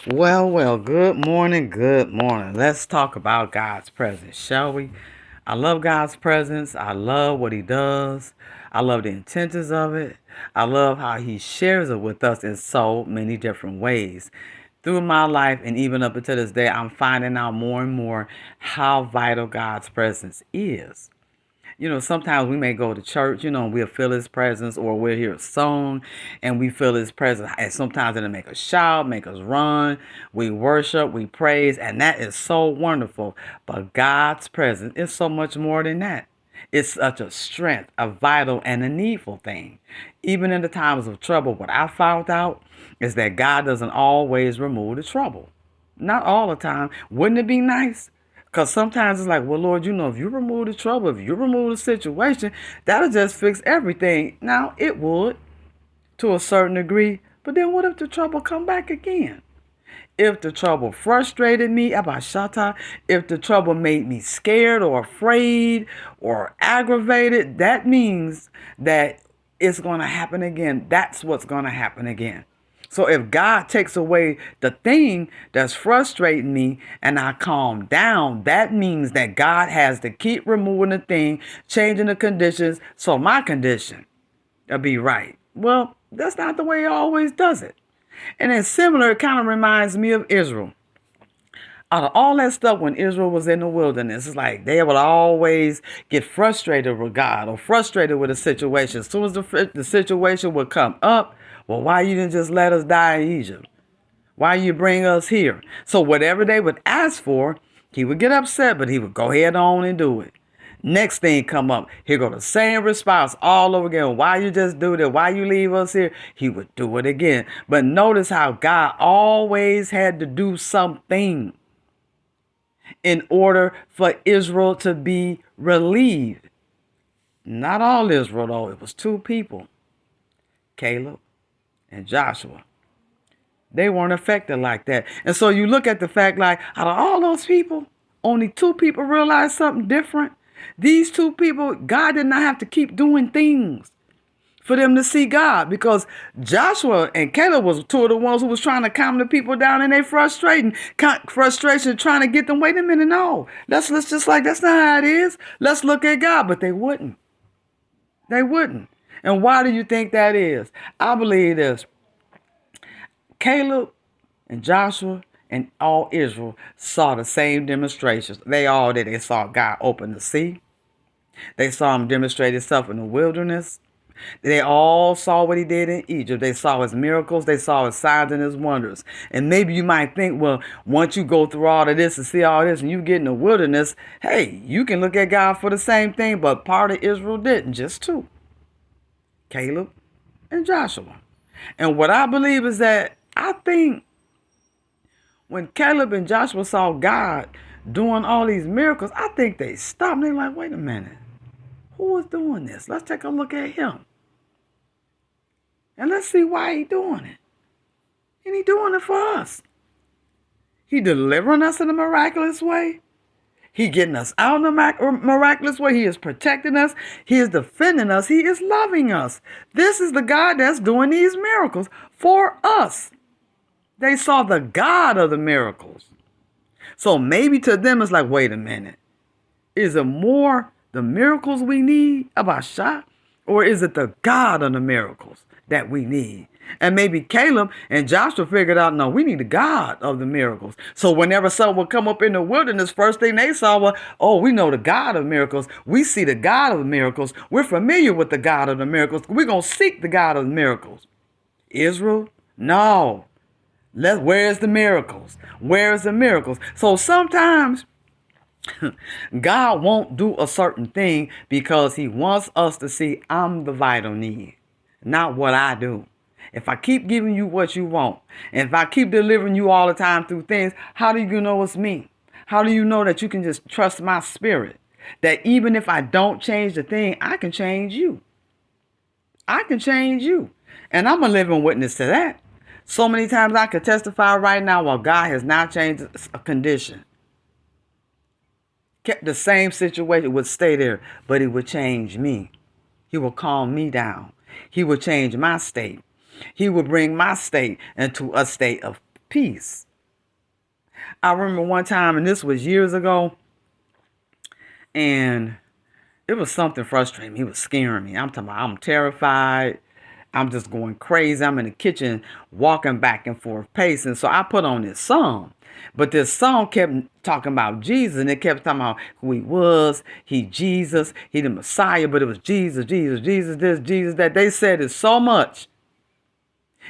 Well, good morning, good morning. Let's talk about God's presence, shall we? I love God's presence. I love what He does. I love the intentions of it. I love how He shares it with us in so many different ways. Through my life and even up until this day, I'm finding out more and more how vital God's presence is. Sometimes we may go to church, and we'll feel his presence, or we'll hear a song and we feel his presence. And sometimes it'll make us shout, make us run. We worship, we praise, and that is so wonderful. But God's presence is so much more than that. It's such a strength, a vital, and a needful thing. Even in the times of trouble, what I found out is that God doesn't always remove the trouble. Not all the time. Wouldn't it be nice? Because sometimes it's like, well, Lord, if you remove the trouble, if you remove the situation, that'll just fix everything. Now, it would to a certain degree. But then what if the trouble come back again? If the trouble frustrated me, Abashata, if the trouble made me scared or afraid or aggravated, that means that it's going to happen again. That's what's going to happen again. So if God takes away the thing that's frustrating me and I calm down, that means that God has to keep removing the thing, changing the conditions, so my condition will be right. Well, that's not the way He always does it. And it's similar, it kind of reminds me of Israel. Out of all that stuff when Israel was in the wilderness, it's like they would always get frustrated with God or frustrated with a situation. As soon as the situation would come up, well, why you didn't just let us die in Egypt? Why you bring us here? So whatever they would ask for, he would get upset, but he would go ahead on and do it. Next thing come up, here go the same response all over again. Why you just do that? Why you leave us here? He would do it again. But notice how God always had to do something in order for Israel to be relieved. Not all Israel, though. It was two people, Caleb and Joshua. They weren't affected like that. And so you look at the fact, like, out of all those people, only two people realized something different. These two people, God did not have to keep doing things for them to see God, because Joshua and Caleb was two of the ones who was trying to calm the people down in their frustration, trying to get them. Wait a minute, no, let's just like that's not how it is. Let's look at God, but they wouldn't. They wouldn't. And why do you think that is? I believe this. Caleb and Joshua and all Israel saw the same demonstrations. They all did. They saw God open the sea. They saw him demonstrate himself in the wilderness. They all saw what he did in Egypt. They saw his miracles. They saw his signs and his wonders. And maybe you might think, well, once you go through all of this and see all this and you get in the wilderness, hey, you can look at God for the same thing. But part of Israel didn't, just two, Caleb and Joshua. And what I believe is that I think when Caleb and Joshua saw God doing all these miracles, I think they stopped and they're like, wait a minute. Who is doing this? Let's take a look at him. And let's see why he's doing it. And he's doing it for us. He delivering us in a miraculous way. He getting us out in a miraculous way. He is protecting us. He is defending us. He is loving us. This is the God that's doing these miracles for us. They saw the God of the miracles. So maybe to them it's like, wait a minute. Is it more the miracles we need, Abasha, or is it the God of the miracles that we need? And maybe Caleb and Joshua figured out, no, we need the God of the miracles. So whenever someone would come up in the wilderness, first thing they saw was, oh, we know the God of miracles. We see the God of the miracles. We're familiar with the God of the miracles. We're going to seek the God of the miracles. Israel? No. Where's the miracles? Where's the miracles? So sometimes God won't do a certain thing because he wants us to see I'm the vital need, not what I do. If I keep giving you what you want, and if I keep delivering you all the time through things, how do you know it's me? How do you know that you can just trust my spirit? That even if I don't change the thing, I can change you. I can change you. And I'm a living witness to that. So many times I could testify right now, well, God has not changed a condition. Kept the same situation, would stay there, but he would change me. He will calm me down. He will change my state. He will bring my state into a state of peace. I remember one time, and this was years ago, and it was something frustrating me. It was scaring me. I'm talking about I'm terrified. I'm just going crazy. I'm in the kitchen walking back and forth, pacing. So I put on this song. But this song kept talking about Jesus, and it kept talking about who he was. He Jesus. He the Messiah, but it was Jesus, Jesus, Jesus this, Jesus that. They said it so much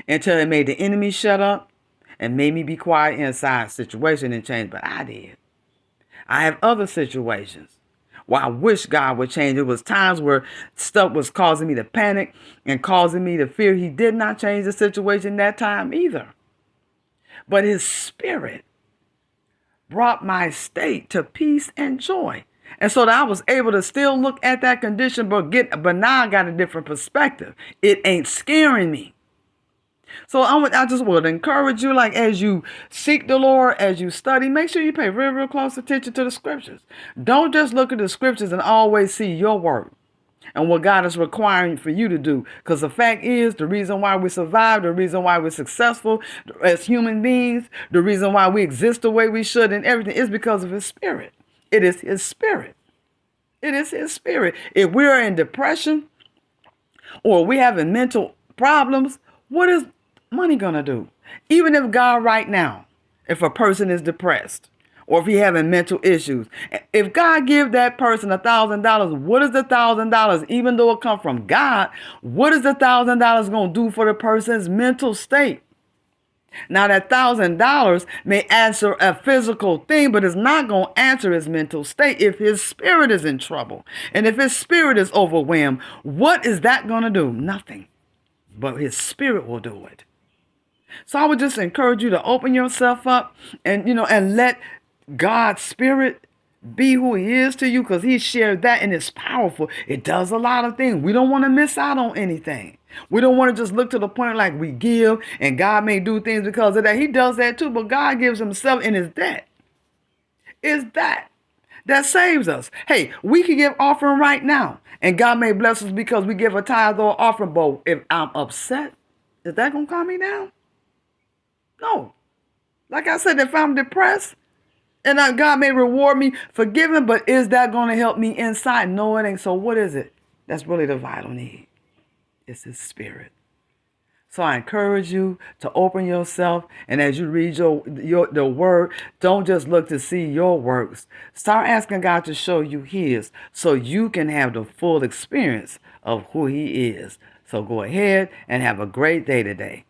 until it made the enemy shut up and made me be quiet inside situation and change. But I did. I have other situations where I wish God would change. It was times where stuff was causing me to panic and causing me to fear. He did not change the situation that time either. But his spirit brought my state to peace and joy. And so that I was able to still look at that condition, but now I got a different perspective. It ain't scaring me. So I just would encourage you, like as you seek the Lord, as you study, make sure you pay real close attention to the scriptures. Don't just look at the scriptures and always see your work and what God is requiring for you to do. Because the fact is, the reason why we survive, the reason why we're successful as human beings, the reason why we exist the way we should and everything is because of his spirit. It is his spirit. It is his spirit. If we're in depression or we having mental problems, what is money gonna do? Even if God right now, if a person is depressed or if he having mental issues, if God give that person $1,000, what is the $1,000? Even though it come from God, what is the $1,000 gonna do for the person's mental state? Now that $1,000 may answer a physical thing, but it's not going to answer his mental state. If his spirit is in trouble and if his spirit is overwhelmed, what is that going to do? Nothing. But his spirit will do it. So I would just encourage you to open yourself up and let God's spirit be who he is to you, because he shared that and it's powerful. It does a lot of things. We don't want to miss out on anything. We don't want to just look to the point like we give and God may do things because of that. He does that too, but God gives himself in his debt. It's that saves us. Hey, we can give offering right now and God may bless us because we give a tithe or offering. But if I'm upset, is that going to calm me down? No. Like I said, if I'm depressed, and God may reward me for giving, but is that going to help me inside? No, it ain't. So what is it? That's really the vital need. It's his spirit. So I encourage you to open yourself, and as you read the word, don't just look to see your works. Start asking God to show you his, so you can have the full experience of who he is. So go ahead and have a great day today.